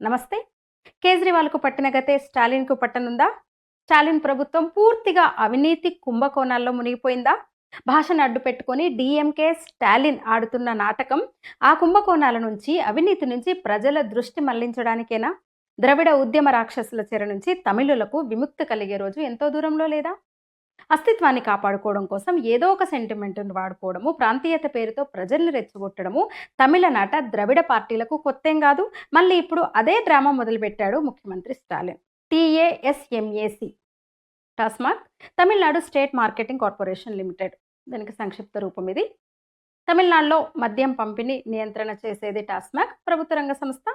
నమస్తే. కేజ్రీవాల్‌కు పట్టిన గతే స్టాలిన్‌కు పట్టనుందా? స్టాలిన్ ప్రభుత్వం పూర్తిగా అవినీతి కుంభకోణాల్లో మునిగిపోయిందా? భాషను అడ్డుపెట్టుకొని డీఎంకే, స్టాలిన్ ఆడుతున్న నాటకం ఆ కుంభకోణాల నుంచి, అవినీతి నుంచి ప్రజల దృష్టి మళ్లించడానికేనా? ద్రవిడ ఉద్యమ రాక్షసుల చెర నుంచి తమిళులకు విముక్తి కలిగే రోజు ఎంతో దూరంలో లేదా? అస్తిత్వాన్ని కాపాడుకోవడం కోసం ఏదో ఒక సెంటిమెంట్‌ని వాడుకోవడము, ప్రాంతీయత పేరుతో ప్రజల్ని రెచ్చగొట్టడము తమిళనాట ద్రవిడ పార్టీలకు కొత్తేం గాదు. మళ్ళీ ఇప్పుడు అదే డ్రామా మొదలుపెట్టాడు ముఖ్యమంత్రి Stalin. TASMAC TASMAC Tamil Nadu state marketing corporation limited. దీనికి సంక్షిప్త రూపం ఇది. తమిళనాడులో మద్యం పంపిణీ నియంత్రణ చేసేది టాస్మాక్ ప్రభుత్వ రంగ సంస్థ.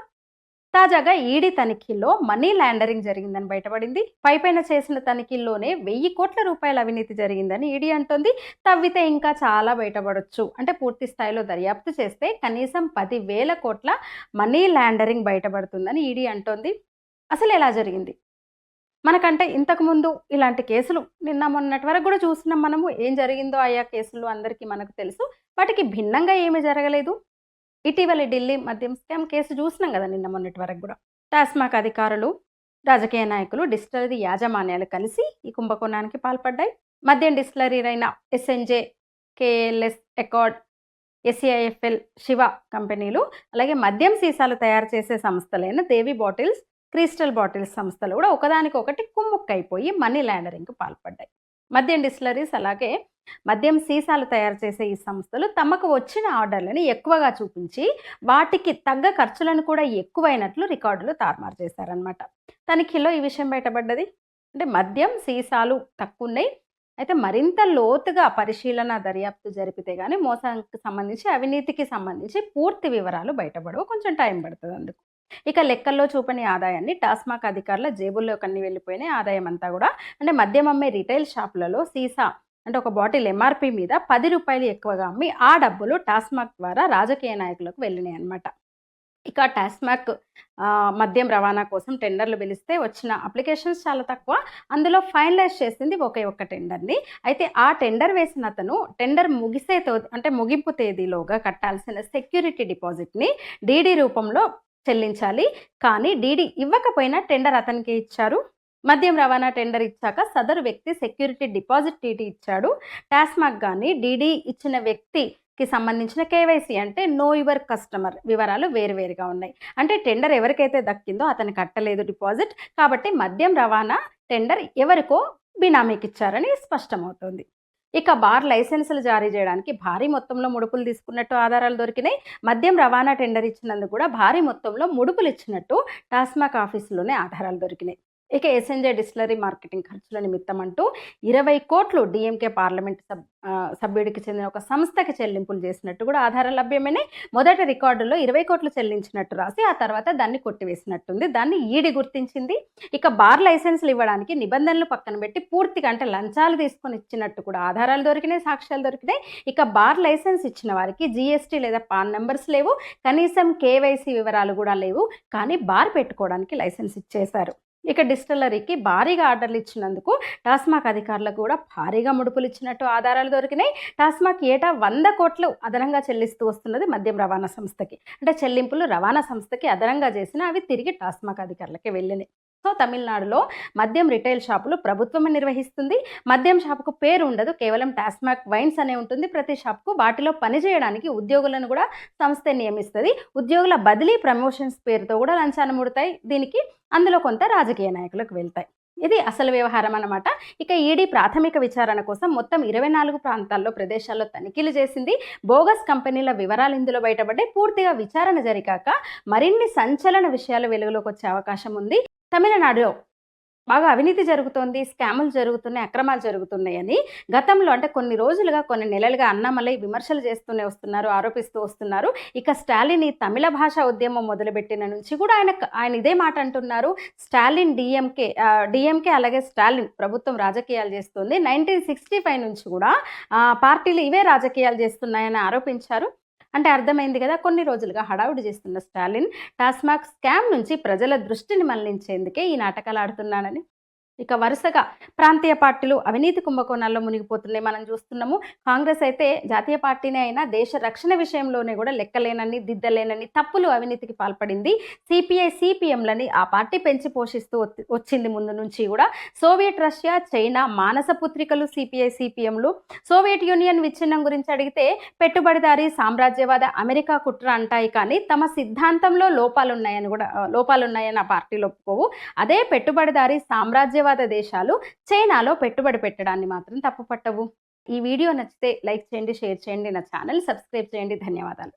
తాజాగా ఈడీ తనిఖీల్లో మనీ లాండరింగ్ జరిగిందని బయటపడింది. పైపైన చేసిన తనిఖీల్లోనే 1000 కోట్ల రూపాయల అవినీతి జరిగిందని ఈడీ అంటోంది. తవ్వితే ఇంకా చాలా బయటపడొచ్చు. అంటే పూర్తి స్థాయిలో దర్యాప్తు చేస్తే కనీసం 10,000 కోట్ల మనీ లాండరింగ్ బయటపడుతుందని ఈడీ అంటోంది. అసలు ఎలా జరిగింది? మనకంటే ఇంతకుముందు ఇలాంటి కేసులు నిన్న మొన్నటి వరకు కూడా చూసినాం మనము. ఏం జరిగిందో ఆయా కేసులు అందరికీ మనకు తెలుసు. వాటికి భిన్నంగా ఏమీ జరగలేదు. ఇటీవలి ఢిల్లీ మద్యం స్కామ్ కేసు చూసినాం కదా నిన్న మొన్నటి వరకు కూడా. టాస్మాక్ అధికారులు, రాజకీయ నాయకులు, డిస్టిలరీ యాజమాన్యాలు కలిసి ఈ కుంభకోణానికి పాల్పడ్డాయి. మద్యం డిస్టిలరీలైన ఎస్ఎన్జే, కేఎల్ఎస్, ఎకార్డ్, ఎస్ఏఐఎఫ్ఎల్, శివ కంపెనీలు, అలాగే మద్యం సీసాలు తయారు చేసే సంస్థలైన దేవి బాటిల్స్, క్రిస్టల్ బాటిల్స్ సంస్థలు కూడా ఒకదానికొకటి కుమ్ముక్కైపోయి మనీ లాండరింగ్కు పాల్పడ్డాయి. మద్యం డిస్టిలరీస్ అలాగే మద్యం సీసాలు తయారు చేసే ఈ సంస్థలు తమకు వచ్చిన ఆర్డర్లని ఎక్కువగా చూపించి వాటికి తగ్గ ఖర్చులను కూడా ఎక్కువైనట్లు రికార్డులు తారుమారు చేశారనమాట. తనిఖీలో ఈ విషయం బయటపడ్డది. అంటే మద్యం సీసాలు తక్కువ ఉన్నాయి, అయితే మరింత లోతుగా పరిశీలన దర్యాప్తు జరిపితే కానీ మోసానికి సంబంధించి, అవినీతికి సంబంధించి పూర్తి వివరాలు బయటపడవు. కొంచెం టైం పడుతుంది అందుకు. ఇక లెక్కల్లో చూపని ఆదాయాన్ని టాస్మాక్ అధికారుల జేబుల్లో కన్ని వెళ్ళిపోయిన ఆదాయం అంతా కూడా, అంటే మద్యం అమ్మే రిటైల్ షాపులలో సీసా అంటే ఒక బాటిల్ ఎంఆర్పి మీద 10 రూపాయలు ఎక్కువగా అమ్మి ఆ డబ్బులు టాస్మాక్ ద్వారా రాజకీయ నాయకులకు వెళ్ళినాయి అనమాట. ఇక టాస్మాక్ మద్యం రవాణా కోసం టెండర్లు పిలిస్తే వచ్చిన అప్లికేషన్స్ చాలా తక్కువ. అందులో ఫైనలైజ్ చేసింది ఒకే ఒక్క టెండర్ని. అయితే ఆ టెండర్ వేసిన అతను టెండర్ ముగింపు తేదీలోగా కట్టాల్సిన సెక్యూరిటీ డిపాజిట్ని డీడీ రూపంలో చెల్లించాలి. కానీ డీడీ ఇవ్వకపోయినా టెండర్ అతనికి ఇచ్చారు. మద్యం రవాణా టెండర్ ఇచ్చాక సదరు వ్యక్తి సెక్యూరిటీ డిపాజిట్ డీడీ ఇచ్చాడు. టాస్మాక్ కానీ డీడీ ఇచ్చిన వ్యక్తికి సంబంధించిన కేవైసీ అంటే నో యువర్ కస్టమర్ వివరాలు వేరువేరుగా ఉన్నాయి. అంటే టెండర్ ఎవరికైతే దక్కిందో అతను కట్టలేదు డిపాజిట్, కాబట్టి మద్యం రవాణా టెండర్ ఎవరికో బినామీకి ఇచ్చారని స్పష్టమవుతోంది. ఇక బార్ లైసెన్సులు జారీ చేయడానికి భారీ మొత్తంలో ముడుపులు తీసుకున్నట్టు ఆధారాలు దొరికినాయి. మద్యం రవాణా టెండర్ ఇచ్చినందుకు కూడా భారీ మొత్తంలో ముడుపులు ఇచ్చినట్టు టాస్మాక్ ఆఫీసులోనే ఆధారాలు దొరికినాయి. ఇక ఎస్ఎన్జే డిస్టిలరీ మార్కెటింగ్ ఖర్చుల నిమిత్తం అంటూ 20 కోట్లు డీఎంకే పార్లమెంట్ సభ్యుడికి చెందిన ఒక సంస్థకి చెల్లింపులు చేసినట్టు కూడా ఆధారాలు లభ్యమైనాయి. మొదటి రికార్డులో 20 కోట్లు చెల్లించినట్టు రాసి ఆ తర్వాత దాన్ని కొట్టివేసినట్టుంది. దాన్ని ఈడీ గుర్తించింది. ఇక బార్ లైసెన్సులు ఇవ్వడానికి నిబంధనలు పక్కన పెట్టి పూర్తిగా అంటే లంచాలు తీసుకొని ఇచ్చినట్టు కూడా ఆధారాలు దొరికినాయి, సాక్ష్యాలు దొరికినాయి. ఇక బార్ లైసెన్స్ ఇచ్చిన వారికి జీఎస్టీ లేదా పాన్ నెంబర్స్ లేవు, కనీసం కేవైసీ వివరాలు కూడా లేవు. కానీ బార్ పెట్టుకోవడానికి లైసెన్స్ ఇచ్చేశారు. ఇక డిస్టిలరీకి భారీగా ఆర్డర్లు ఇచ్చినందుకు టాస్మాక్ అధికారులకు కూడా భారీగా ముడుపులు ఇచ్చినట్టు ఆధారాలు దొరికినాయి. టాస్మాక్ ఏటా 100 కోట్లు అదనంగా చెల్లిస్తూ వస్తున్నది మద్యం రవాణా సంస్థకి. అంటే చెల్లింపులు రవాణా సంస్థకి అదనంగా చేసినా అవి తిరిగి టాస్మాక్ అధికారులకే వెళ్ళినాయి. సో తమిళనాడులో మద్యం రిటైల్ షాపులు ప్రభుత్వమే నిర్వహిస్తుంది. మద్యం షాపుకు పేరు ఉండదు, కేవలం టాస్మాక్ వైన్స్ అనే ఉంటుంది ప్రతి షాపుకు. వాటిలో పనిచేయడానికి ఉద్యోగులను కూడా సంస్థ నియమిస్తుంది. ఉద్యోగుల బదిలీ, ప్రమోషన్స్ పేరుతో కూడా లంచాన్ని ముడతాయి. దీనికి అందులో కొంత రాజకీయ నాయకులకు వెళ్తాయి. ఇది అసలు వ్యవహారం అన్నమాట. ఇక ఈడీ ప్రాథమిక విచారణ కోసం మొత్తం 24 ప్రాంతాల్లో, ప్రదేశాల్లో తనిఖీలు చేసింది. బోగస్ కంపెనీల వివరాలు ఇందులో బయటపడ్డాయి. పూర్తిగా విచారణ జరిగాక మరిన్ని సంచలన విషయాలు వెలుగులోకి వచ్చే అవకాశం ఉంది. తమిళనాడులో బాగా అవినీతి జరుగుతోంది, స్కాములు జరుగుతున్నాయి, అక్రమాలు జరుగుతున్నాయని గతంలో అంటే కొన్ని రోజులుగా, కొన్ని నెలలుగా అన్నామలై విమర్శలు చేస్తూనే వస్తున్నారు, ఆరోపిస్తూ వస్తున్నారు. ఇక స్టాలిన్ ఈ తమిళ భాష ఉద్యమం మొదలుపెట్టిన నుంచి కూడా ఆయన ఇదే మాట అంటున్నారు. స్టాలిన్ డిఎంకే అలాగే స్టాలిన్ ప్రభుత్వం రాజకీయాలు చేస్తుంది. 1965 నుంచి కూడా పార్టీలు ఇవే రాజకీయాలు చేస్తున్నాయని ఆరోపించారు. అంటే అర్థమైంది కదా, కొన్ని రోజులుగా హడావుడి చేస్తున్న స్టాలిన్ టాస్మాక్ స్కామ్ నుంచి ప్రజల దృష్టిని మళ్లించేందుకే ఈ నాటకాలు ఆడుతున్నానని. ఇక వరుసగా ప్రాంతీయ పార్టీలు అవినీతి కుంభకోణాల్లో మునిగిపోతున్నాయి మనం చూస్తున్నాము. కాంగ్రెస్ అయితే జాతీయ పార్టీనే అయినా దేశ రక్షణ విషయంలోనే కూడా లెక్కలేనన్ని, దిద్దలేనన్ని తప్పులు అవినీతికి పాల్పడింది. సిపిఐ, సిపిఎంలని ఆ పార్టీ పెంచి పోషిస్తూ వచ్చింది ముందు నుంచి కూడా. సోవియట్ రష్యా, చైనా మానస పుత్రికలు సిపిఐ, సిపిఎంలు. సోవియట్ యూనియన్ విచ్ఛిన్నం గురించి అడిగితే పెట్టుబడిదారీ సామ్రాజ్యవాద అమెరికా కుట్ర అంటాయి, కానీ తమ సిద్ధాంతంలో లోపాలున్నాయని ఆ పార్టీలు ఒప్పుకోవు. అదే పెట్టుబడిదారీ సామ్రాజ్యవాద దేశాలు చైనాలో పెట్టుబడి పెట్టడాన్ని మాత్రం తప్పుపట్టవు. ఈ వీడియో నచ్చితే లైక్ చేయండి, షేర్ చేయండి, నా ఛానల్ సబ్స్క్రైబ్ చేయండి. ధన్యవాదాలు.